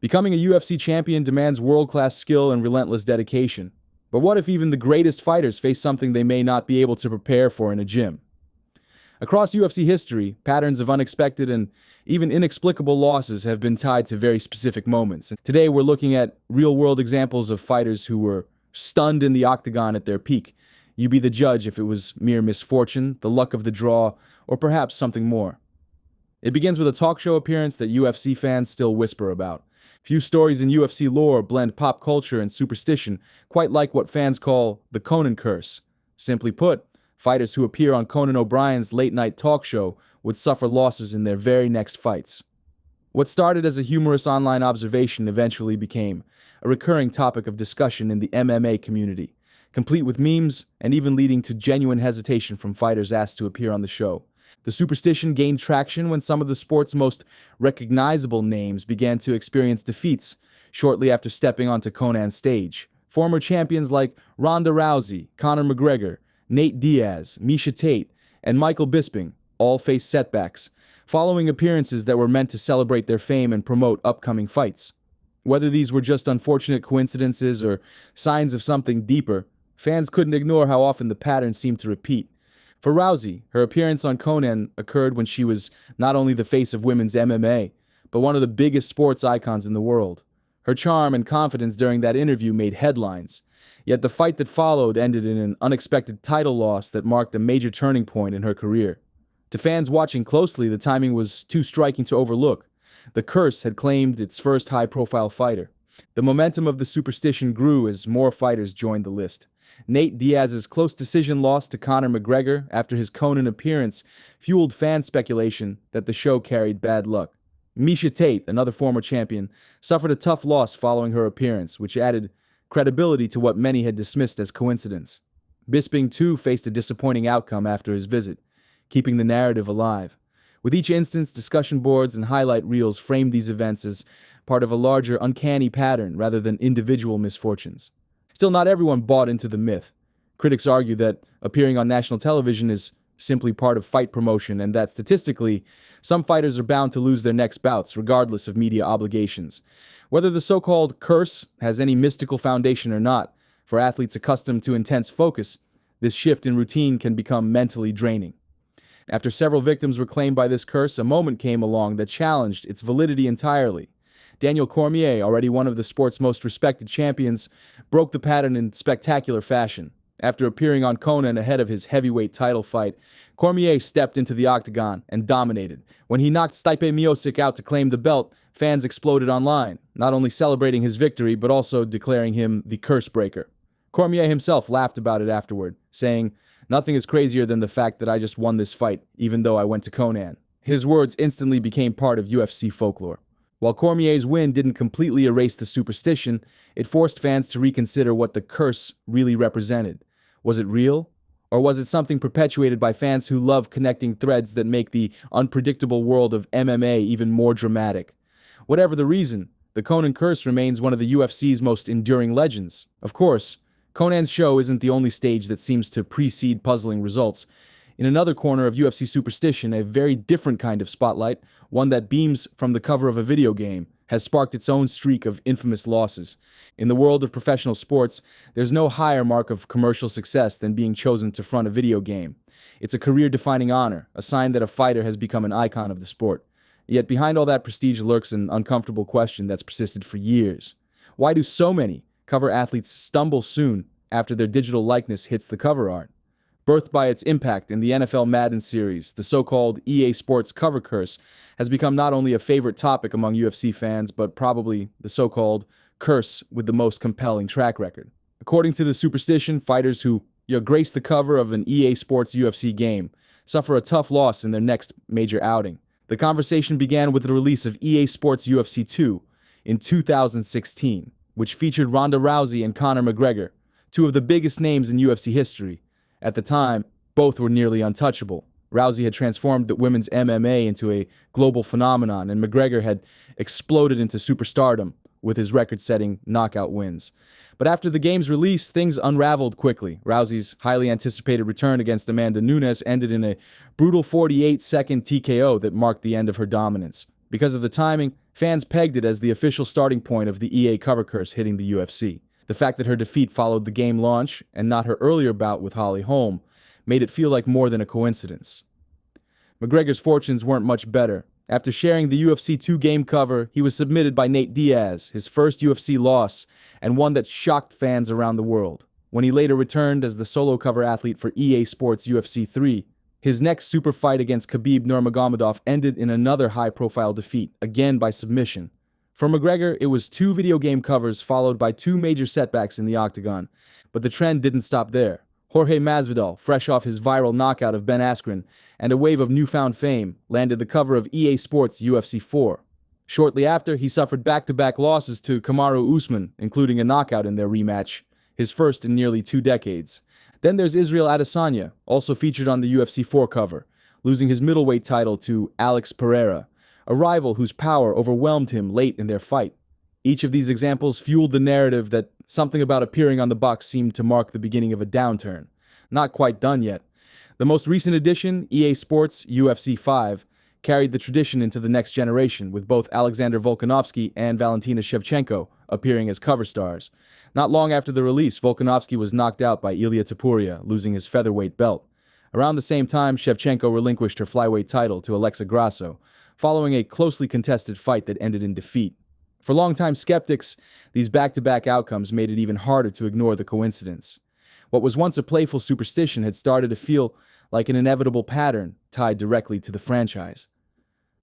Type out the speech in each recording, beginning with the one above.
Becoming a UFC champion demands world-class skill and relentless dedication. But what if even the greatest fighters face something they may not be able to prepare for in a gym? Across UFC history, patterns of unexpected and even inexplicable losses have been tied to very specific moments. And today we're looking at real-world examples of fighters who were stunned in the octagon at their peak. You be the judge if it was mere misfortune, the luck of the draw, or perhaps something more. It begins with a talk show appearance that UFC fans still whisper about. Few stories in UFC lore blend pop culture and superstition, quite like what fans call the Conan curse. Simply put, fighters who appear on Conan O'Brien's late-night talk show would suffer losses in their very next fights. What started as a humorous online observation eventually became a recurring topic of discussion in the MMA community, complete with memes and even leading to genuine hesitation from fighters asked to appear on the show. The superstition gained traction when some of the sport's most recognizable names began to experience defeats shortly after stepping onto Conan's stage. Former champions like Ronda Rousey, Conor McGregor, Nate Diaz, Miesha Tate, and Michael Bisping all faced setbacks, following appearances that were meant to celebrate their fame and promote upcoming fights. Whether these were just unfortunate coincidences or signs of something deeper, fans couldn't ignore how often the pattern seemed to repeat. For Rousey, her appearance on Conan occurred when she was not only the face of women's MMA, but one of the biggest sports icons in the world. Her charm and confidence during that interview made headlines. Yet the fight that followed ended in an unexpected title loss that marked a major turning point in her career. To fans watching closely, the timing was too striking to overlook. The curse had claimed its first high-profile fighter. The momentum of the superstition grew as more fighters joined the list. Nate Diaz's close decision loss to Conor McGregor after his Conan appearance fueled fan speculation that the show carried bad luck. Miesha Tate, another former champion, suffered a tough loss following her appearance, which added credibility to what many had dismissed as coincidence. Bisping, too, faced a disappointing outcome after his visit, keeping the narrative alive. With each instance, discussion boards and highlight reels framed these events as part of a larger, uncanny pattern rather than individual misfortunes. Still, not everyone bought into the myth. Critics argue that appearing on national television is simply part of fight promotion and that statistically, some fighters are bound to lose their next bouts regardless of media obligations. Whether the so-called curse has any mystical foundation or not, for athletes accustomed to intense focus, this shift in routine can become mentally draining. After several victims were claimed by this curse, a moment came along that challenged its validity entirely. Daniel Cormier, already one of the sport's most respected champions, broke the pattern in spectacular fashion. After appearing on Conan ahead of his heavyweight title fight, Cormier stepped into the octagon and dominated. When he knocked Stipe Miocic out to claim the belt, fans exploded online, not only celebrating his victory but also declaring him the curse breaker. Cormier himself laughed about it afterward, saying, "Nothing is crazier than the fact that I just won this fight, even though I went to Conan." His words instantly became part of UFC folklore. While Cormier's win didn't completely erase the superstition, it forced fans to reconsider what the curse really represented. Was it real? Or was it something perpetuated by fans who love connecting threads that make the unpredictable world of MMA even more dramatic? Whatever the reason, the Conan curse remains one of the UFC's most enduring legends. Of course, Conan's show isn't the only stage that seems to precede puzzling results. In another corner of UFC superstition, a very different kind of spotlight, one that beams from the cover of a video game, has sparked its own streak of infamous losses. In the world of professional sports, there's no higher mark of commercial success than being chosen to front a video game. It's a career-defining honor, a sign that a fighter has become an icon of the sport. Yet behind all that prestige lurks an uncomfortable question that's persisted for years. Why do so many cover athletes stumble soon after their digital likeness hits the cover art? Birthed by its impact in the NFL Madden series, the so-called EA Sports cover curse has become not only a favorite topic among UFC fans, but probably the so-called curse with the most compelling track record. According to the superstition, fighters who grace the cover of an EA Sports UFC game suffer a tough loss in their next major outing. The conversation began with the release of EA Sports UFC 2 in 2016, which featured Ronda Rousey and Conor McGregor, two of the biggest names in UFC history. At the time, both were nearly untouchable. Rousey had transformed the women's MMA into a global phenomenon, and McGregor had exploded into superstardom with his record-setting knockout wins. But after the game's release, things unraveled quickly. Rousey's highly anticipated return against Amanda Nunes ended in a brutal 48-second TKO that marked the end of her dominance. Because of the timing, Fans pegged it as the official starting point of the EA cover curse hitting the UFC. The fact that her defeat followed the game launch, and not her earlier bout with Holly Holm, made it feel like more than a coincidence. McGregor's fortunes weren't much better. After sharing the UFC 2 game cover, he was submitted by Nate Diaz, his first UFC loss, and one that shocked fans around the world. When he later returned as the solo cover athlete for EA Sports UFC 3, his next super fight against Khabib Nurmagomedov ended in another high-profile defeat, again by submission. For McGregor, it was 2 video game covers followed by 2 major setbacks in the octagon, but the trend didn't stop there. Jorge Masvidal, fresh off his viral knockout of Ben Askren and a wave of newfound fame, landed the cover of EA Sports UFC 4. Shortly after, he suffered back-to-back losses to Kamaru Usman, including a knockout in their rematch, his first in nearly 2 decades. Then there's Israel Adesanya, also featured on the UFC 4 cover, losing his middleweight title to Alex Pereira, a rival whose power overwhelmed him late in their fight. Each of these examples fueled the narrative that something about appearing on the box seemed to mark the beginning of a downturn. Not quite done yet. The most recent edition, EA Sports UFC 5, carried the tradition into the next generation, with both Alexander Volkanovski and Valentina Shevchenko appearing as cover stars. Not long after the release, Volkanovski was knocked out by Ilia Topuria, losing his featherweight belt. Around the same time, Shevchenko relinquished her flyweight title to Alexa Grasso, following a closely contested fight that ended in defeat. For longtime skeptics, these back-to-back outcomes made it even harder to ignore the coincidence. What was once a playful superstition had started to feel like an inevitable pattern tied directly to the franchise.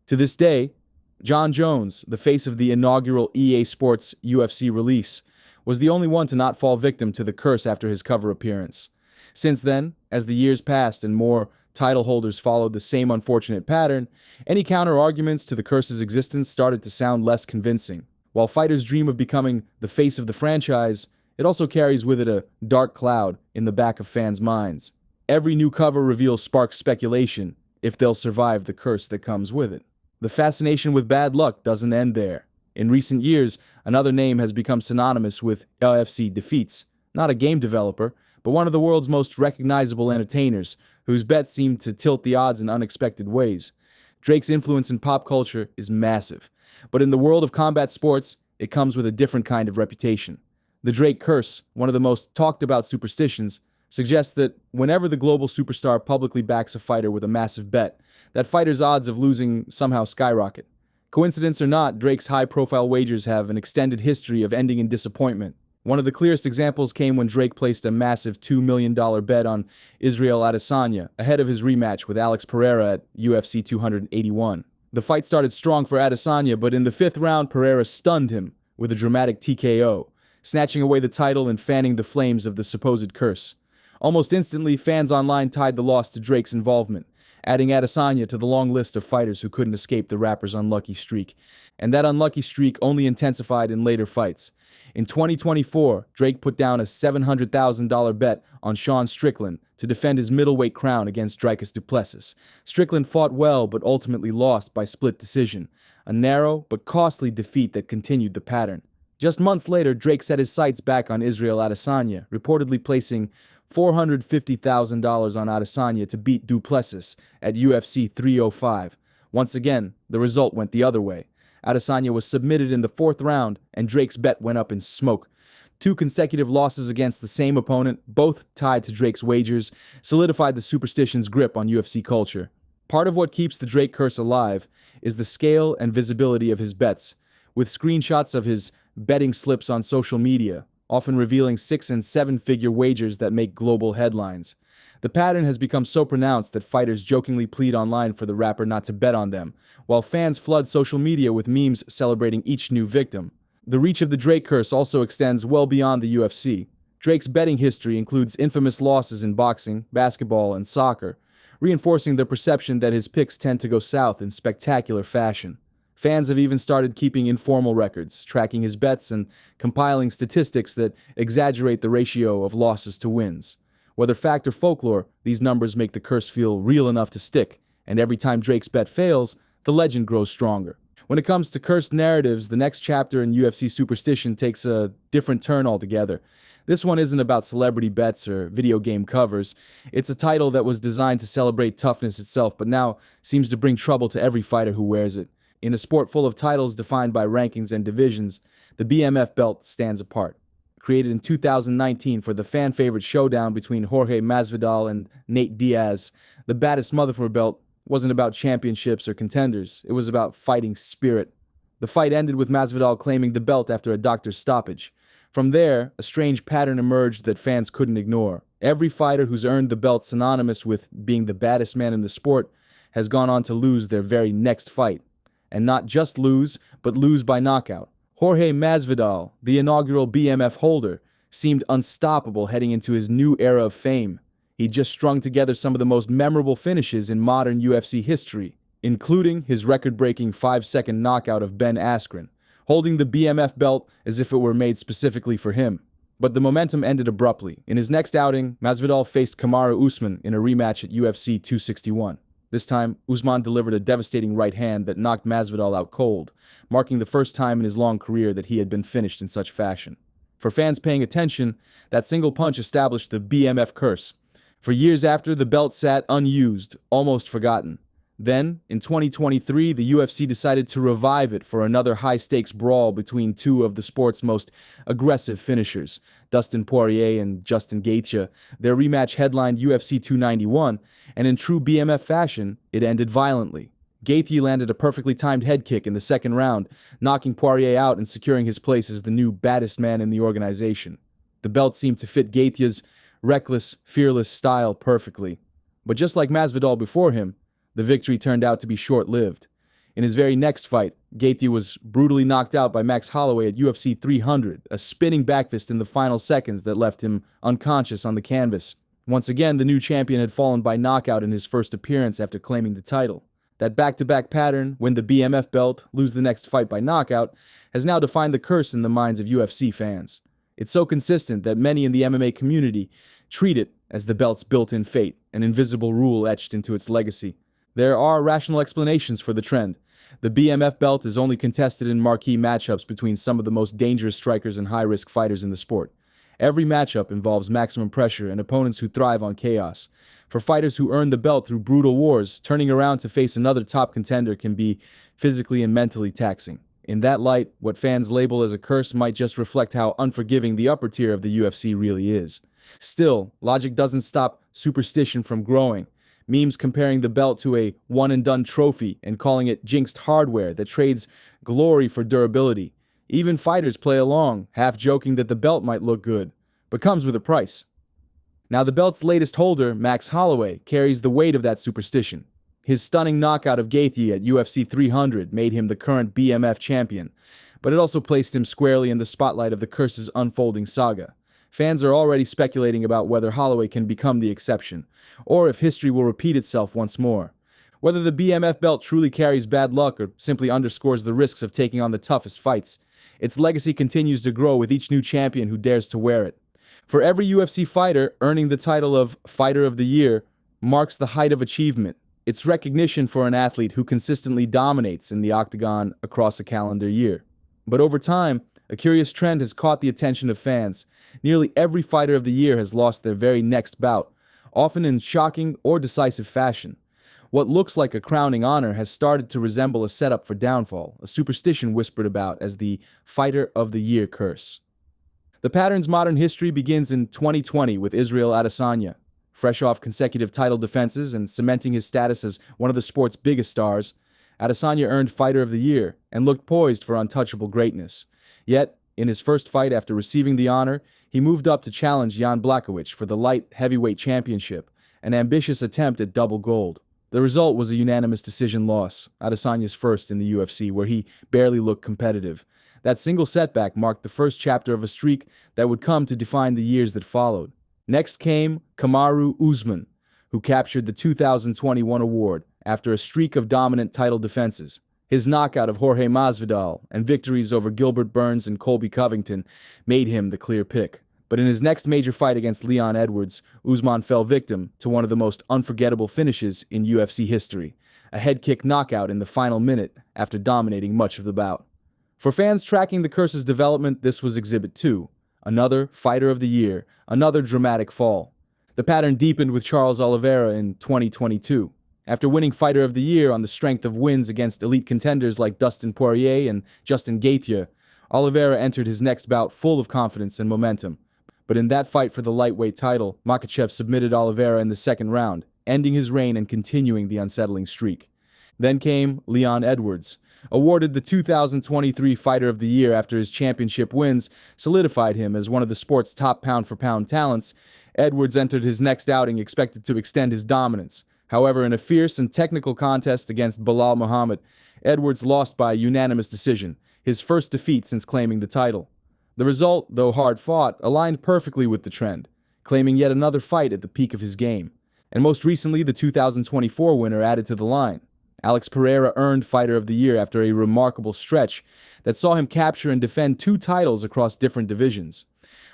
To this day, Jon Jones, the face of the inaugural EA Sports UFC release, was the only one to not fall victim to the curse after his cover appearance. Since then, as the years passed and more title holders followed the same unfortunate pattern, any counter-arguments to the curse's existence started to sound less convincing. While fighters dream of becoming the face of the franchise, it also carries with it a dark cloud in the back of fans' minds. Every new cover reveal sparks speculation if they'll survive the curse that comes with it. The fascination with bad luck doesn't end there. In recent years, another name has become synonymous with UFC defeats. Not a game developer, but one of the world's most recognizable entertainers, whose bets seem to tilt the odds in unexpected ways. Drake's influence in pop culture is massive, but in the world of combat sports, it comes with a different kind of reputation. The Drake curse, one of the most talked about superstitions, suggests that whenever the global superstar publicly backs a fighter with a massive bet, that fighter's odds of losing somehow skyrocket. Coincidence or not, Drake's high-profile wagers have an extended history of ending in disappointment. One of the clearest examples came when Drake placed a massive $2 million bet on Israel Adesanya ahead of his rematch with Alex Pereira at UFC 281. The fight started strong for Adesanya, but in the 5th round, Pereira stunned him with a dramatic TKO, snatching away the title and fanning the flames of the supposed curse. Almost instantly, fans online tied the loss to Drake's involvement, adding Adesanya to the long list of fighters who couldn't escape the rapper's unlucky streak. And that unlucky streak only intensified in later fights. In 2024, Drake put down a $700,000 bet on Sean Strickland to defend his middleweight crown against Dricus du Plessis. Strickland fought well but ultimately lost by split decision, a narrow but costly defeat that continued the pattern. Just months later, Drake set his sights back on Israel Adesanya, reportedly placing $450,000 on Adesanya to beat du Plessis at UFC 305. Once again, the result went the other way. Adesanya was submitted in the 4th round, and Drake's bet went up in smoke. 2 consecutive losses against the same opponent, both tied to Drake's wagers, solidified the superstition's grip on UFC culture. Part of what keeps the Drake curse alive is the scale and visibility of his bets, with screenshots of his betting slips on social media, often revealing 6- and 7-figure wagers that make global headlines. The pattern has become so pronounced that fighters jokingly plead online for the rapper not to bet on them, while fans flood social media with memes celebrating each new victim. The reach of the Drake curse also extends well beyond the UFC. Drake's betting history includes infamous losses in boxing, basketball, and soccer, reinforcing the perception that his picks tend to go south in spectacular fashion. Fans have even started keeping informal records, tracking his bets and compiling statistics that exaggerate the ratio of losses to wins. Whether fact or folklore, these numbers make the curse feel real enough to stick, and every time Drake's bet fails, the legend grows stronger. When it comes to cursed narratives, the next chapter in UFC superstition takes a different turn altogether. This one isn't about celebrity bets or video game covers. It's a title that was designed to celebrate toughness itself, but now seems to bring trouble to every fighter who wears it. In a sport full of titles defined by rankings and divisions, the BMF belt stands apart. Created in 2019 for the fan-favorite showdown between Jorge Masvidal and Nate Diaz, the baddest motherfucker belt wasn't about championships or contenders. It was about fighting spirit. The fight ended with Masvidal claiming the belt after a doctor's stoppage. From there, a strange pattern emerged that fans couldn't ignore. Every fighter who's earned the belt synonymous with being the baddest man in the sport has gone on to lose their very next fight. And not just lose, but lose by knockout. Jorge Masvidal, the inaugural BMF holder, seemed unstoppable heading into his new era of fame. He'd just strung together some of the most memorable finishes in modern UFC history, including his record-breaking 5-second knockout of Ben Askren, holding the BMF belt as if it were made specifically for him. But the momentum ended abruptly. In his next outing, Masvidal faced Kamaru Usman in a rematch at UFC 261. This time, Usman delivered a devastating right hand that knocked Masvidal out cold, marking the first time in his long career that he had been finished in such fashion. For fans paying attention, that single punch established the BMF curse. For years after, the belt sat unused, almost forgotten. Then, in 2023, the UFC decided to revive it for another high-stakes brawl between two of the sport's most aggressive finishers, Dustin Poirier and Justin Gaethje. Their rematch headlined UFC 291, and in true BMF fashion, it ended violently. Gaethje landed a perfectly timed head kick in the second round, knocking Poirier out and securing his place as the new baddest man in the organization. The belt seemed to fit Gaethje's reckless, fearless style perfectly. But just like Masvidal before him, the victory turned out to be short-lived. In his very next fight, Gaethje was brutally knocked out by Max Holloway at UFC 300, a spinning backfist in the final seconds that left him unconscious on the canvas. Once again, the new champion had fallen by knockout in his first appearance after claiming the title. That back-to-back pattern, win the BMF belt, lose the next fight by knockout, has now defined the curse in the minds of UFC fans. It's so consistent that many in the MMA community treat it as the belt's built-in fate, an invisible rule etched into its legacy. There are rational explanations for the trend. The BMF belt is only contested in marquee matchups between some of the most dangerous strikers and high-risk fighters in the sport. Every matchup involves maximum pressure and opponents who thrive on chaos. For fighters who earn the belt through brutal wars, turning around to face another top contender can be physically and mentally taxing. In that light, what fans label as a curse might just reflect how unforgiving the upper tier of the UFC really is. Still, logic doesn't stop superstition from growing. Memes comparing the belt to a one-and-done trophy and calling it jinxed hardware that trades glory for durability. Even fighters play along, half joking that the belt might look good, but comes with a price. Now the belt's latest holder, Max Holloway, carries the weight of that superstition. His stunning knockout of Gaethje at UFC 300 made him the current BMF champion, but it also placed him squarely in the spotlight of the curse's unfolding saga. Fans are already speculating about whether Holloway can become the exception, or if history will repeat itself once more. Whether the BMF belt truly carries bad luck or simply underscores the risks of taking on the toughest fights, its legacy continues to grow with each new champion who dares to wear it. For every UFC fighter, earning the title of Fighter of the Year marks the height of achievement. It's recognition for an athlete who consistently dominates in the octagon across a calendar year. But over time, a curious trend has caught the attention of fans. Nearly every fighter of the year has lost their very next bout, often in shocking or decisive fashion. What looks like a crowning honor has started to resemble a setup for downfall, a superstition whispered about as the Fighter of the Year curse. The pattern's modern history begins in 2020 with Israel Adesanya. Fresh off consecutive title defenses and cementing his status as one of the sport's biggest stars, Adesanya earned Fighter of the Year and looked poised for untouchable greatness. Yet, in his first fight after receiving the honor, he moved up to challenge Jan Blachowicz for the light heavyweight championship, an ambitious attempt at double gold. The result was a unanimous decision loss, Adesanya's first in the UFC, where he barely looked competitive. That single setback marked the first chapter of a streak that would come to define the years that followed. Next came Kamaru Usman, who captured the 2021 award after a streak of dominant title defenses. His knockout of Jorge Masvidal and victories over Gilbert Burns and Colby Covington made him the clear pick. But in his next major fight against Leon Edwards, Usman fell victim to one of the most unforgettable finishes in UFC history, a head kick knockout in the final minute after dominating much of the bout. For fans tracking the curse's development, this was Exhibit 2, another Fighter of the Year, another dramatic fall. The pattern deepened with Charles Oliveira in 2022. After winning Fighter of the Year on the strength of wins against elite contenders like Dustin Poirier and Justin Gaethje, Oliveira entered his next bout full of confidence and momentum. But in that fight for the lightweight title, Makhachev submitted Oliveira in the second round, ending his reign and continuing the unsettling streak. Then came Leon Edwards. Awarded the 2023 Fighter of the Year after his championship wins solidified him as one of the sport's top pound-for-pound talents, Edwards entered his next outing expected to extend his dominance. However, in a fierce and technical contest against Bilal Muhammad, Edwards lost by unanimous decision, his first defeat since claiming the title. The result, though hard-fought, aligned perfectly with the trend, claiming yet another fight at the peak of his game. And most recently, the 2024 winner added to the line. Alex Pereira earned Fighter of the Year after a remarkable stretch that saw him capture and defend 2 titles across different divisions.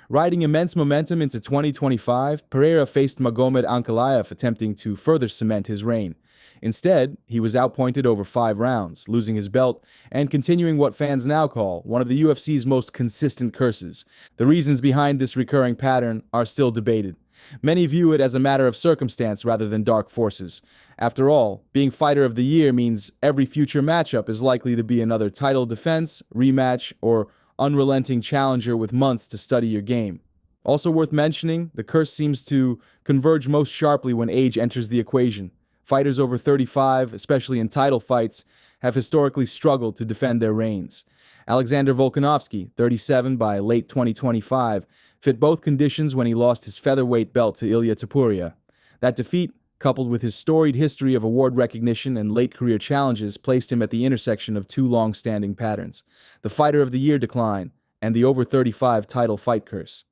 Riding immense momentum into 2025, Pereira faced Magomed Ankalaev attempting to further cement his reign. Instead, he was outpointed over 5 rounds, losing his belt and continuing what fans now call one of the UFC's most consistent curses. The reasons behind this recurring pattern are still debated. Many view it as a matter of circumstance rather than dark forces. After all, being Fighter of the Year means every future matchup is likely to be another title defense, rematch, or unrelenting challenger with months to study your game. Also worth mentioning, the curse seems to converge most sharply when age enters the equation. Fighters over 35, especially in title fights, have historically struggled to defend their reigns. Alexander Volkanovski, 37 by late 2025, fit both conditions when he lost his featherweight belt to Ilia Topuria. That defeat, coupled with his storied history of award recognition and late career challenges, placed him at the intersection of 2 long-standing patterns: the Fighter of the Year decline and the over 35 title fight curse.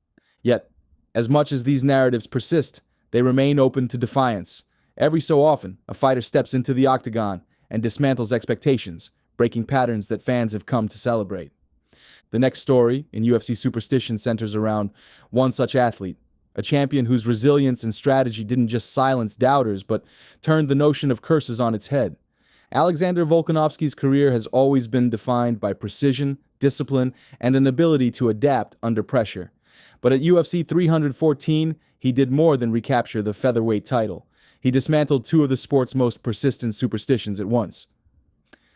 Yet, as much as these narratives persist, they remain open to defiance. Every so often, a fighter steps into the octagon and dismantles expectations, breaking patterns that fans have come to celebrate. The next story in UFC superstition centers around one such athlete, a champion whose resilience and strategy didn't just silence doubters, but turned the notion of curses on its head. Alexander Volkanovski's career has always been defined by precision, discipline, and an ability to adapt under pressure. But at UFC 314, he did more than recapture the featherweight title. He dismantled 2 of the sport's most persistent superstitions at once.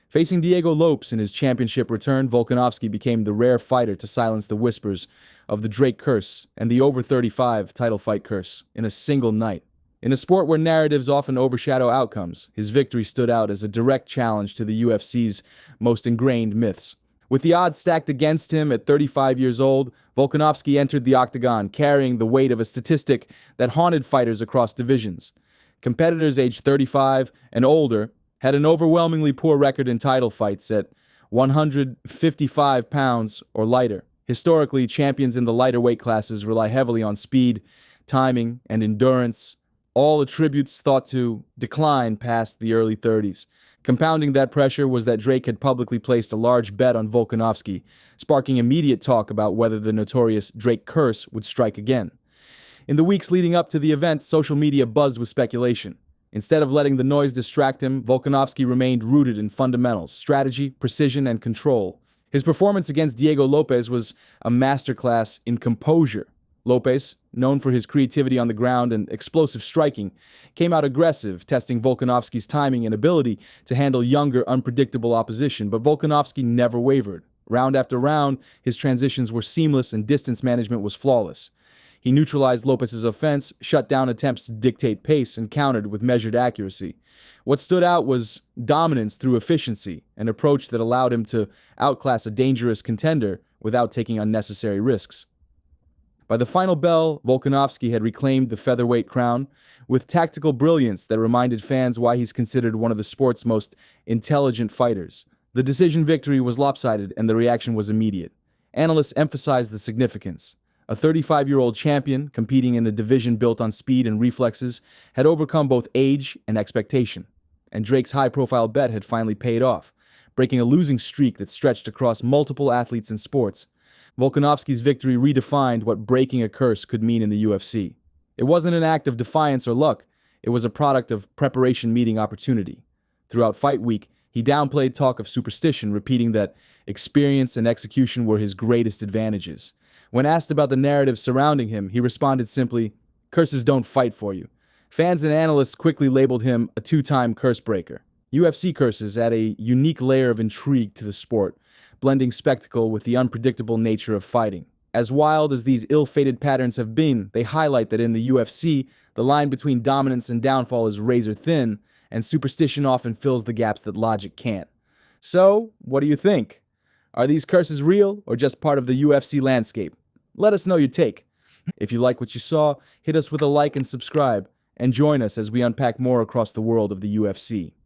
Facing Diego Lopes in his championship return, Volkanovski became the rare fighter to silence the whispers of the Drake curse and the over 35 title fight curse in a single night. In a sport where narratives often overshadow outcomes, his victory stood out as a direct challenge to the UFC's most ingrained myths. With the odds stacked against him at 35 years old, Volkanovski entered the octagon carrying the weight of a statistic that haunted fighters across divisions. Competitors aged 35 and older had an overwhelmingly poor record in title fights at 155 pounds or lighter. Historically, champions in the lighter weight classes rely heavily on speed, timing, and endurance, all attributes thought to decline past the early 30s. Compounding that pressure was that Drake had publicly placed a large bet on Volkanovski, sparking immediate talk about whether the notorious Drake curse would strike again. In the weeks leading up to the event, social media buzzed with speculation. Instead of letting the noise distract him, Volkanovski remained rooted in fundamentals, strategy, precision, and control. His performance against Diego Lopes was a masterclass in composure. Lopes, known for his creativity on the ground and explosive striking, came out aggressive, testing Volkanovski's timing and ability to handle younger, unpredictable opposition, but Volkanovski never wavered. Round after round, his transitions were seamless and distance management was flawless. He neutralized Lopes's offense, shut down attempts to dictate pace, and countered with measured accuracy. What stood out was dominance through efficiency, an approach that allowed him to outclass a dangerous contender without taking unnecessary risks. By the final bell, Volkanovski had reclaimed the featherweight crown with tactical brilliance that reminded fans why he's considered one of the sport's most intelligent fighters. The decision victory was lopsided and the reaction was immediate. Analysts emphasized the significance. A 35-year-old champion, competing in a division built on speed and reflexes, had overcome both age and expectation. And Drake's high-profile bet had finally paid off, breaking a losing streak that stretched across multiple athletes and sports. Volkanovski's victory redefined what breaking a curse could mean in the UFC. It wasn't an act of defiance or luck, it was a product of preparation meeting opportunity. Throughout fight week, he downplayed talk of superstition, repeating that experience and execution were his greatest advantages. When asked about the narrative surrounding him, he responded simply, "Curses don't fight for you. Fans and analysts quickly labeled him a two-time curse breaker. UFC curses add a unique layer of intrigue to the sport, blending spectacle with the unpredictable nature of fighting. As wild as these ill-fated patterns have been, they highlight that in the UFC, the line between dominance and downfall is razor thin, and superstition often fills the gaps that logic can't. So, what do you think? Are these curses real or just part of the UFC landscape? Let us know your take. If you like what you saw, hit us with a like and subscribe, and join us as we unpack more across the world of the UFC.